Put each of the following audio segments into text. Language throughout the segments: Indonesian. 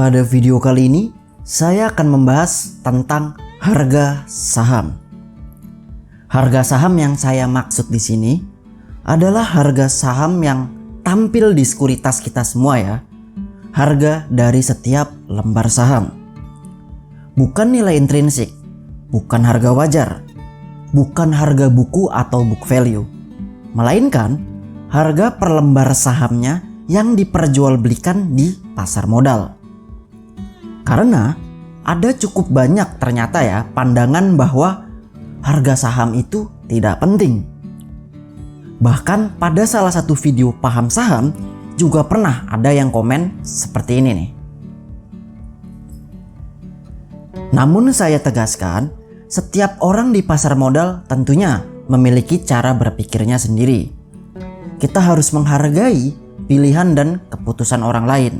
Pada video kali ini, saya akan membahas tentang harga saham. Harga saham yang saya maksud di sini adalah harga saham yang tampil di sekuritas kita semua ya. Harga dari setiap lembar saham. Bukan nilai intrinsik, bukan harga wajar, bukan harga buku atau book value, melainkan harga per lembar sahamnya yang diperjualbelikan di pasar modal. Karena ada cukup banyak ternyata ya pandangan bahwa harga saham itu tidak penting. Bahkan pada salah satu video paham saham juga pernah ada yang komen seperti ini nih. Namun saya tegaskan, setiap orang di pasar modal tentunya memiliki cara berpikirnya sendiri. Kita harus menghargai pilihan dan keputusan orang lain.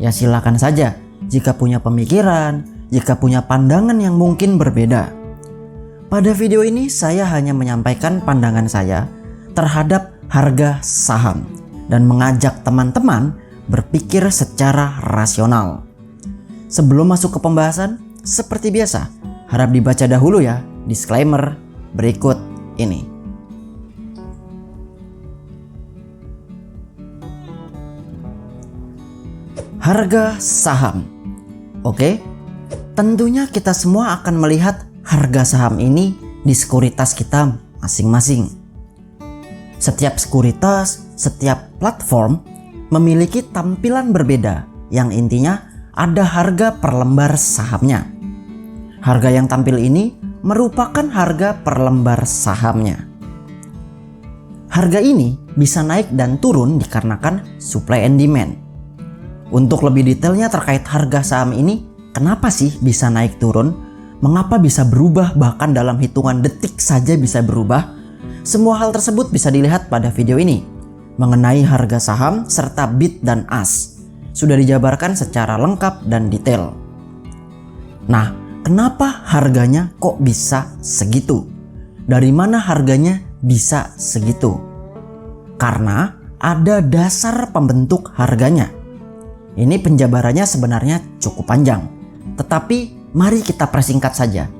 Ya silakan saja jika punya pemikiran, jika punya pandangan yang mungkin berbeda. Pada video ini saya hanya menyampaikan pandangan saya terhadap harga saham dan mengajak teman-teman berpikir secara rasional. Sebelum masuk ke pembahasan, seperti biasa, harap dibaca dahulu ya disclaimer berikut ini. Harga saham. Oke, tentunya kita semua akan melihat harga saham ini di sekuritas kita masing-masing. Setiap sekuritas, setiap platform memiliki tampilan berbeda yang intinya ada harga per lembar sahamnya. Harga yang tampil ini merupakan harga per lembar sahamnya. Harga ini bisa naik dan turun dikarenakan supply and demand. Untuk lebih detailnya terkait harga saham ini, kenapa sih bisa naik turun? Mengapa bisa berubah bahkan dalam hitungan detik saja bisa berubah? Semua hal tersebut bisa dilihat pada video ini. Mengenai harga saham serta bid dan ask sudah dijabarkan secara lengkap dan detail. Nah, kenapa harganya kok bisa segitu? Dari mana harganya bisa segitu? Karena ada dasar pembentuk harganya. Ini penjabarannya sebenarnya cukup panjang, tetapi mari kita persingkat saja.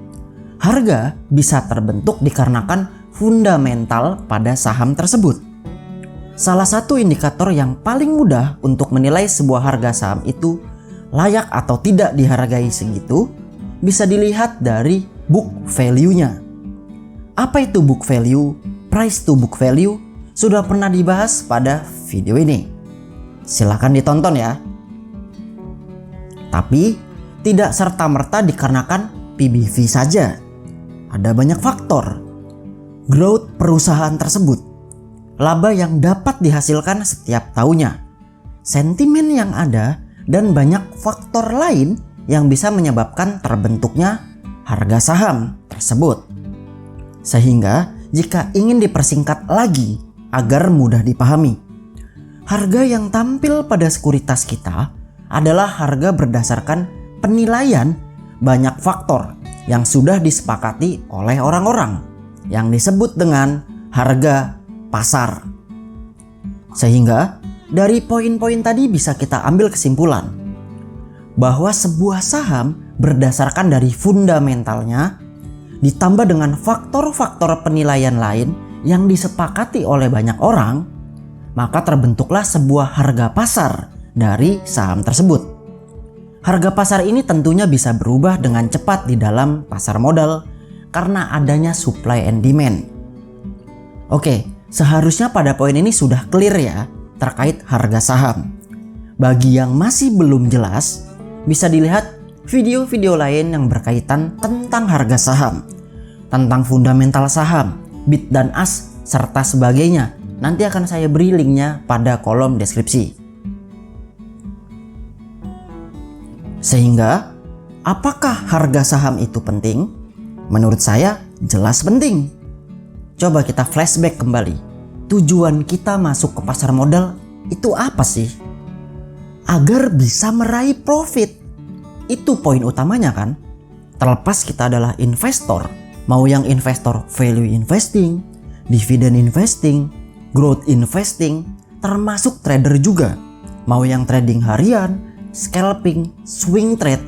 Harga bisa terbentuk dikarenakan fundamental pada saham tersebut. Salah satu indikator yang paling mudah untuk menilai sebuah harga saham itu layak atau tidak dihargai segitu bisa dilihat dari book value-nya. Apa itu book value? Price to book value sudah pernah dibahas pada video ini. Silahkan ditonton ya. Tapi tidak serta-merta dikarenakan PBV saja. Ada banyak faktor. Growth perusahaan tersebut, laba yang dapat dihasilkan setiap tahunnya, sentimen yang ada, dan banyak faktor lain yang bisa menyebabkan terbentuknya harga saham tersebut. Sehingga jika ingin dipersingkat lagi agar mudah dipahami, harga yang tampil pada sekuritas kita adalah harga berdasarkan penilaian banyak faktor yang sudah disepakati oleh orang-orang yang disebut dengan harga pasar. Sehingga dari poin-poin tadi bisa kita ambil kesimpulan bahwa sebuah saham berdasarkan dari fundamentalnya ditambah dengan faktor-faktor penilaian lain yang disepakati oleh banyak orang, maka terbentuklah sebuah harga pasar dari saham tersebut. Harga pasar ini tentunya bisa berubah dengan cepat di dalam pasar modal karena adanya supply and demand. Oke, seharusnya pada poin ini sudah clear ya terkait harga saham. Bagi yang masih belum jelas, bisa dilihat video-video lain yang berkaitan tentang harga saham, tentang fundamental saham, bid dan ask, serta sebagainya. Nanti akan saya beri linknya pada kolom deskripsi. Sehingga, apakah harga saham itu penting? Menurut saya, jelas penting. Coba kita flashback kembali. Tujuan kita masuk ke pasar modal itu apa sih? Agar bisa meraih profit. Itu poin utamanya kan? Terlepas kita adalah investor, mau yang investor value investing, dividend investing, growth investing, termasuk trader juga. Mau yang trading harian, scalping, swing trade,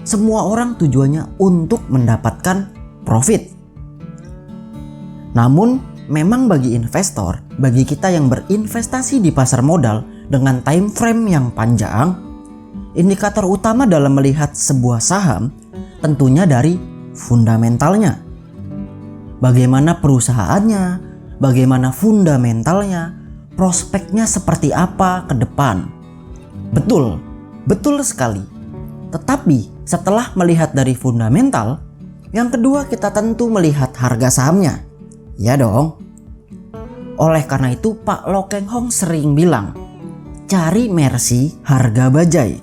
semua orang tujuannya untuk mendapatkan profit. Namun, memang bagi investor, bagi kita yang berinvestasi di pasar modal dengan time frame yang panjang, indikator utama dalam melihat sebuah saham tentunya dari fundamentalnya. Bagaimana perusahaannya, bagaimana fundamentalnya, prospeknya seperti apa ke depan. Betul sekali. Tetapi setelah melihat dari fundamental, yang kedua kita tentu melihat harga sahamnya. Ya dong. Oleh karena itu Pak Lo Keng Hong sering bilang, cari mercy harga bajai.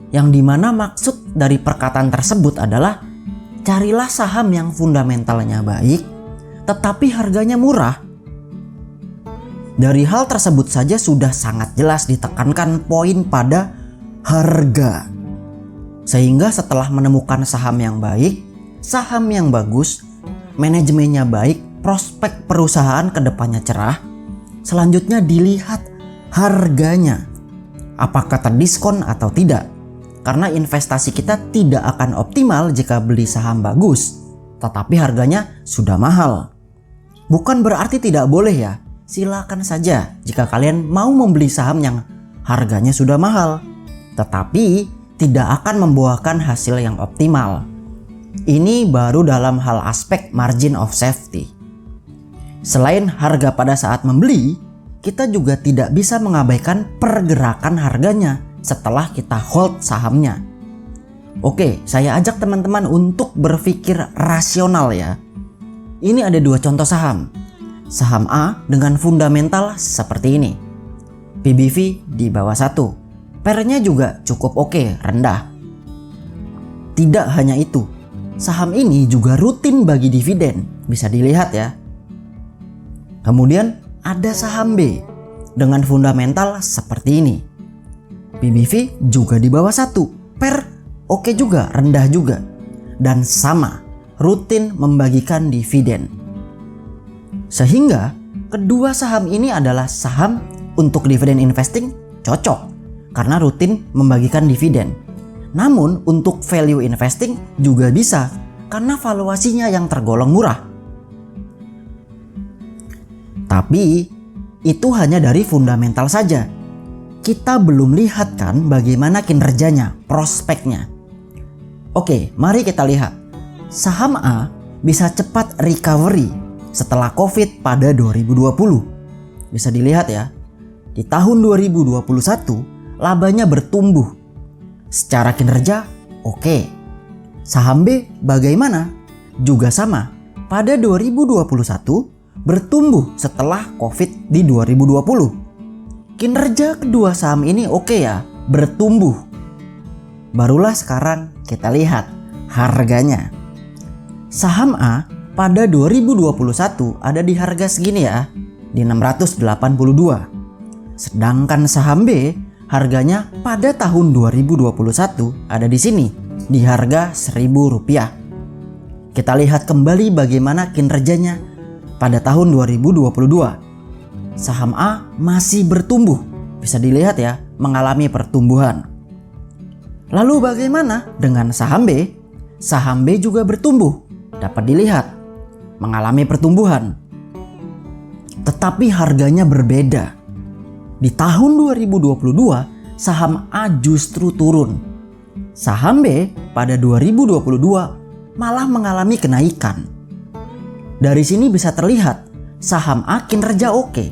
Yang dimana maksud dari perkataan tersebut adalah carilah saham yang fundamentalnya baik tetapi harganya murah. Dari hal tersebut saja sudah sangat jelas ditekankan poin pada harga. Sehingga setelah menemukan saham yang baik, saham yang bagus, manajemennya baik, prospek perusahaan kedepannya cerah, selanjutnya dilihat harganya. Apakah terdiskon atau tidak? Karena investasi kita tidak akan optimal jika beli saham bagus, tetapi harganya sudah mahal. Bukan berarti tidak boleh ya, silakan saja jika kalian mau membeli saham yang harganya sudah mahal, tetapi tidak akan membuahkan hasil yang optimal. Ini baru dalam hal aspek margin of safety. Selain harga pada saat membeli, kita juga tidak bisa mengabaikan pergerakan harganya setelah kita hold sahamnya. Oke, saya ajak teman-teman untuk berpikir rasional ya. Ini ada dua contoh saham. Saham A dengan fundamental seperti ini. PBV di bawah 1. PER-nya juga cukup oke, rendah. Tidak hanya itu, saham ini juga rutin bagi dividen, bisa dilihat ya. Kemudian ada saham B dengan fundamental seperti ini. PBV juga di bawah 1, PER oke juga, rendah juga. Dan sama, rutin membagikan dividen. Sehingga kedua saham ini adalah saham untuk dividen investing cocok karena rutin membagikan dividen. Namun untuk value investing juga bisa karena valuasinya yang tergolong murah. Tapi itu hanya dari fundamental saja. Kita belum lihat kan bagaimana kinerjanya, prospeknya. Oke, mari kita lihat. Saham A bisa cepat recovery setelah COVID pada 2020. Bisa dilihat ya. Di tahun 2021 labanya bertumbuh. Secara kinerja oke. Saham B bagaimana? Juga sama. Pada 2021 bertumbuh setelah COVID di 2020. Kinerja kedua saham ini oke ya, bertumbuh. Barulah sekarang kita lihat harganya. Saham A pada 2021 ada di harga segini ya, di 682. Sedangkan saham B harganya pada tahun 2021 ada di sini, di harga Rp1.000. Kita lihat kembali bagaimana kinerjanya pada tahun 2022. Saham A masih bertumbuh, bisa dilihat ya, mengalami pertumbuhan. Lalu bagaimana dengan saham B? Saham B juga bertumbuh, dapat dilihat, mengalami pertumbuhan. Tetapi harganya berbeda. Di tahun 2022, saham A justru turun. Saham B pada 2022 malah mengalami kenaikan. Dari sini bisa terlihat, saham A kinerja oke,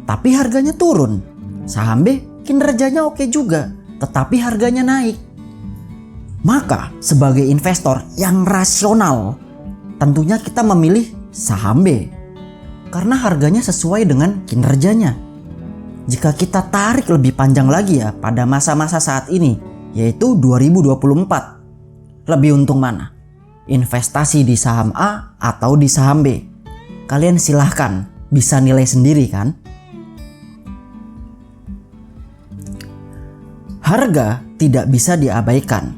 tapi harganya turun. Saham B kinerjanya oke juga, tetapi harganya naik. Maka sebagai investor yang rasional, tentunya kita memilih saham B karena harganya sesuai dengan kinerjanya. Jika kita tarik lebih panjang lagi ya pada masa-masa saat ini, yaitu 2024, lebih untung mana? Investasi di saham A atau di saham B? Kalian silahkan, bisa nilai sendiri kan? Harga tidak bisa diabaikan.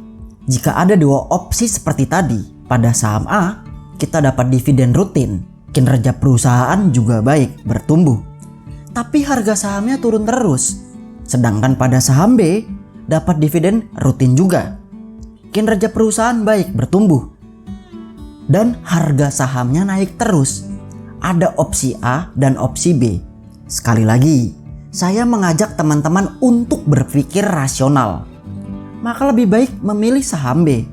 Jika ada dua opsi seperti tadi, pada saham A kita dapat dividen rutin, kinerja perusahaan juga baik, bertumbuh. Tapi harga sahamnya turun terus. Sedangkan pada saham B, dapat dividen rutin juga. Kinerja perusahaan baik, bertumbuh. Dan harga sahamnya naik terus. Ada opsi A dan opsi B. Sekali lagi, saya mengajak teman-teman untuk berpikir rasional. Maka lebih baik memilih saham B.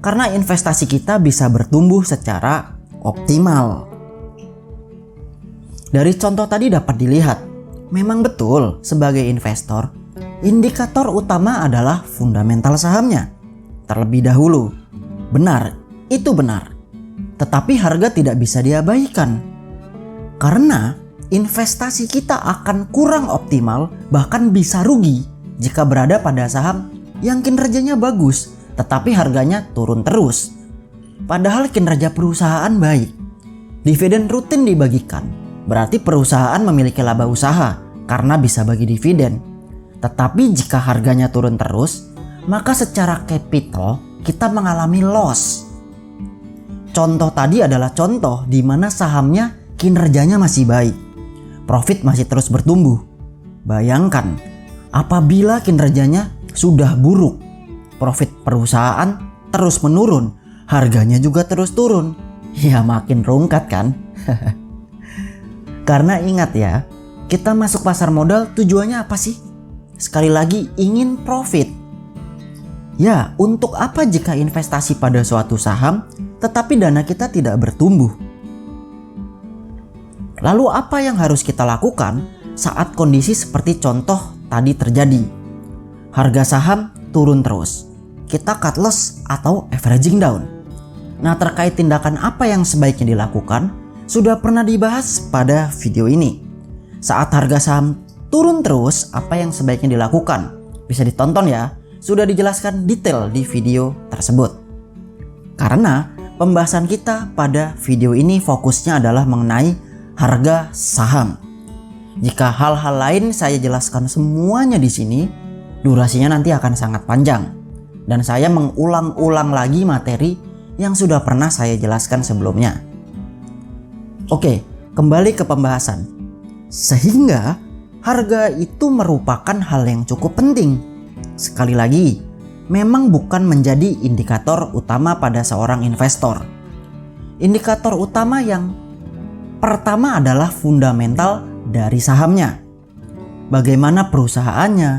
Karena investasi kita bisa bertumbuh secara optimal. Dari contoh tadi dapat dilihat, memang betul sebagai investor, indikator utama adalah fundamental sahamnya. Terlebih dahulu, benar, itu benar. Tetapi harga tidak bisa diabaikan. Karena investasi kita akan kurang optimal, bahkan bisa rugi jika berada pada saham yang kinerjanya bagus, tetapi harganya turun terus. Padahal kinerja perusahaan baik. Dividen rutin dibagikan, berarti perusahaan memiliki laba usaha karena bisa bagi dividen. Tetapi jika harganya turun terus, maka secara capital kita mengalami loss. Contoh tadi adalah contoh di mana sahamnya kinerjanya masih baik. Profit masih terus bertumbuh. Bayangkan, apabila kinerjanya sudah buruk, profit perusahaan terus menurun, harganya juga terus turun. Ya makin rungkat kan? Karena ingat ya, kita masuk pasar modal tujuannya apa sih? Sekali lagi, ingin profit. Ya, untuk apa jika investasi pada suatu saham tetapi dana kita tidak bertumbuh? Lalu apa yang harus kita lakukan saat kondisi seperti contoh tadi terjadi? Harga saham turun terus. Kita cut loss atau averaging down. Nah, terkait tindakan apa yang sebaiknya dilakukan sudah pernah dibahas pada video ini. Saat harga saham turun terus, apa yang sebaiknya dilakukan? Bisa ditonton ya, sudah dijelaskan detail di video tersebut. Karena pembahasan kita pada video ini fokusnya adalah mengenai harga saham. Jika hal-hal lain saya jelaskan semuanya di sini, durasinya nanti akan sangat panjang. Dan saya mengulang-ulang lagi materi yang sudah pernah saya jelaskan sebelumnya. Oke, kembali ke pembahasan. Sehingga harga itu merupakan hal yang cukup penting. Sekali lagi, memang bukan menjadi indikator utama pada seorang investor. Indikator utama yang pertama adalah fundamental dari sahamnya. Bagaimana perusahaannya,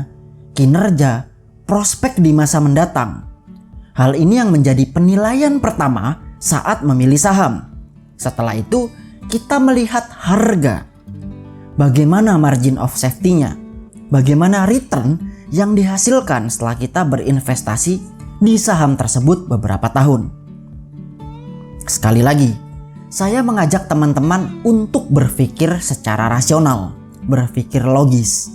kinerja, prospek di masa mendatang. Hal ini yang menjadi penilaian pertama saat memilih saham. Setelah itu, kita melihat harga. Bagaimana margin of safety-nya? Bagaimana return yang dihasilkan setelah kita berinvestasi di saham tersebut beberapa tahun? Sekali lagi, saya mengajak teman-teman untuk berpikir secara rasional, berpikir logis.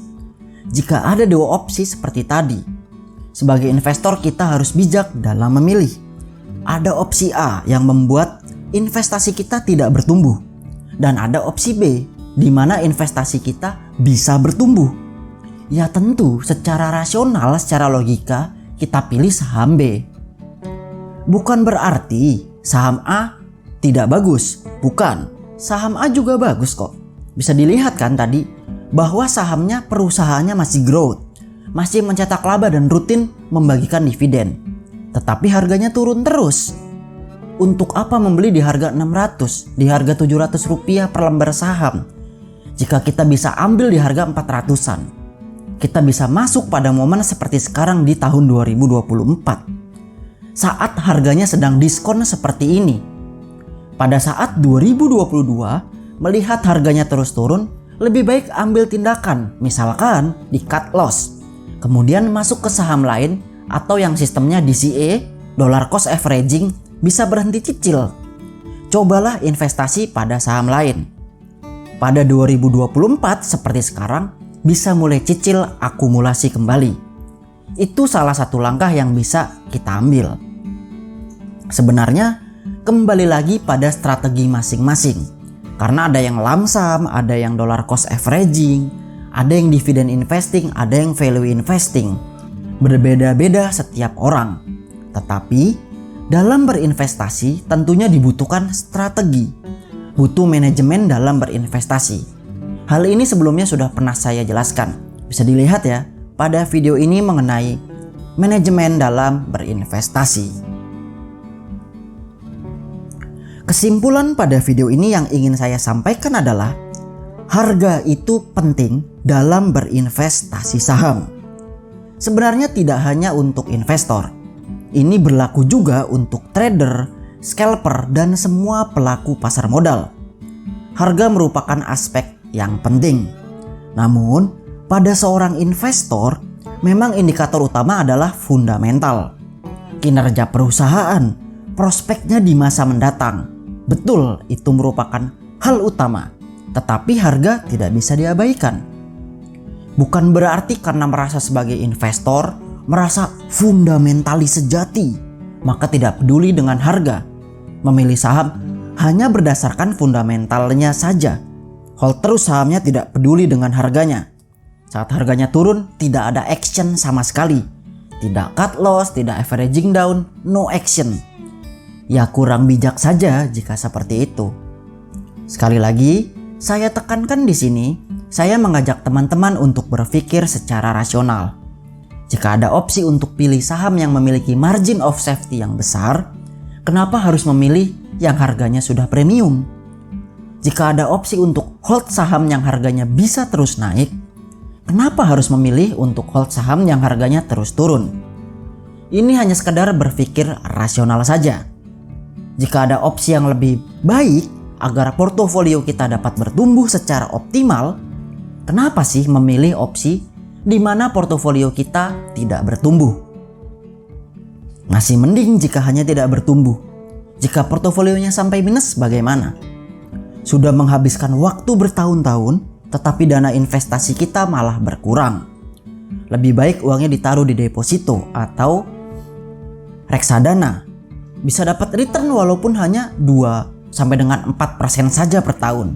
Jika ada dua opsi seperti tadi, sebagai investor kita harus bijak dalam memilih. Ada opsi A yang membuat investasi kita tidak bertumbuh, dan ada opsi B di mana investasi kita bisa bertumbuh. Ya tentu secara rasional, secara logika kita pilih saham B. Bukan berarti saham A tidak bagus, bukan. Saham A juga bagus kok. Bisa dilihat kan tadi bahwa sahamnya perusahaannya masih growth, masih mencetak laba dan rutin membagikan dividen. Tetapi harganya turun terus. Untuk apa membeli di harga 600, di harga 700 rupiah per lembar saham? Jika kita bisa ambil di harga 400-an. Kita bisa masuk pada momen seperti sekarang di tahun 2024. Saat harganya sedang diskon seperti ini. Pada saat 2022 melihat harganya terus turun, lebih baik ambil tindakan, misalkan di cut loss. Kemudian masuk ke saham lain atau yang sistemnya DCA, dollar cost averaging, bisa berhenti cicil. Cobalah investasi pada saham lain. Pada 2024 seperti sekarang bisa mulai cicil akumulasi kembali. Itu salah satu langkah yang bisa kita ambil. Sebenarnya kembali lagi pada strategi masing-masing. Karena ada yang lump sum, ada yang dollar cost averaging, ada yang dividend investing, ada yang value investing. Berbeda-beda setiap orang. Tetapi dalam berinvestasi tentunya dibutuhkan strategi. Butuh manajemen dalam berinvestasi. Hal ini sebelumnya sudah pernah saya jelaskan. Bisa dilihat ya pada video ini mengenai manajemen dalam berinvestasi. Kesimpulan pada video ini yang ingin saya sampaikan adalah harga itu penting dalam berinvestasi saham. Sebenarnya tidak hanya untuk investor. Ini berlaku juga untuk trader, scalper, dan semua pelaku pasar modal. Harga merupakan aspek yang penting. Namun, pada seorang investor, memang indikator utama adalah fundamental. Kinerja perusahaan, prospeknya di masa mendatang. Betul, itu merupakan hal utama. Tetapi harga tidak bisa diabaikan. Bukan berarti karena merasa sebagai investor, merasa fundamentalis sejati, maka tidak peduli dengan harga. Memilih saham hanya berdasarkan fundamentalnya saja. Hold terus sahamnya, tidak peduli dengan harganya. Saat harganya turun, tidak ada action sama sekali. Tidak cut loss, tidak averaging down, no action. Ya kurang bijak saja jika seperti itu. Sekali lagi, saya tekankan di sini, saya mengajak teman-teman untuk berpikir secara rasional. Jika ada opsi untuk pilih saham yang memiliki margin of safety yang besar, kenapa harus memilih yang harganya sudah premium? Jika ada opsi untuk hold saham yang harganya bisa terus naik, kenapa harus memilih untuk hold saham yang harganya terus turun? Ini hanya sekedar berpikir rasional saja. Jika ada opsi yang lebih baik agar portofolio kita dapat bertumbuh secara optimal, kenapa sih memilih opsi di mana portofolio kita tidak bertumbuh? Masih mending jika hanya tidak bertumbuh. Jika portofolionya sampai minus, bagaimana? Sudah menghabiskan waktu bertahun-tahun, tetapi dana investasi kita malah berkurang. Lebih baik uangnya ditaruh di deposito atau reksadana. Bisa dapat return walaupun hanya 2 sampai dengan 4% saja per tahun.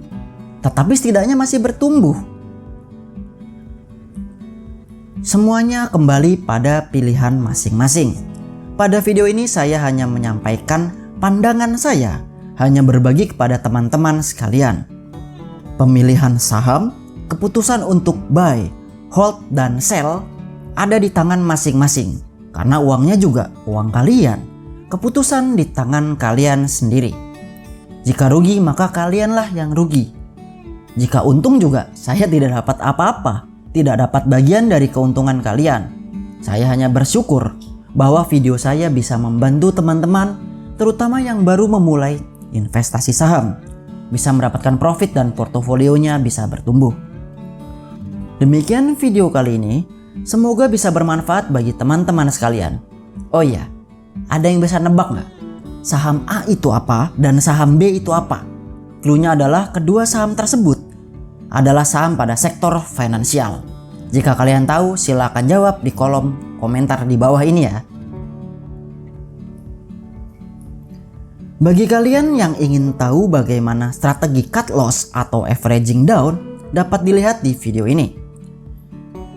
Tetapi setidaknya masih bertumbuh. Semuanya kembali pada pilihan masing-masing. Pada video ini saya hanya menyampaikan pandangan saya, hanya berbagi kepada teman-teman sekalian. Pemilihan saham, keputusan untuk buy, hold, dan sell ada di tangan masing-masing. Karena uangnya juga uang kalian. Keputusan di tangan kalian sendiri. Jika rugi, maka kalianlah yang rugi. Jika untung juga, saya tidak dapat apa-apa, tidak dapat bagian dari keuntungan kalian. Saya hanya bersyukur bahwa video saya bisa membantu teman-teman, terutama yang baru memulai investasi saham, bisa mendapatkan profit dan portofolionya bisa bertumbuh. Demikian video kali ini, semoga bisa bermanfaat bagi teman-teman sekalian. Oh iya, ada yang bisa nebak nggak? Saham A itu apa dan saham B itu apa? Cluenya adalah kedua saham tersebut adalah saham pada sektor finansial. Jika kalian tahu, silakan jawab di kolom komentar di bawah ini ya. Bagi kalian yang ingin tahu bagaimana strategi cut loss atau averaging down, dapat dilihat di video ini.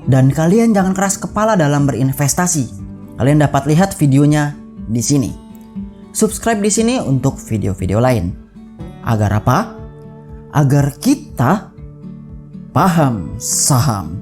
Dan kalian jangan keras kepala dalam berinvestasi. Kalian dapat lihat videonya di sini. Subscribe di sini untuk video-video lain. Agar apa? Agar kita paham saham.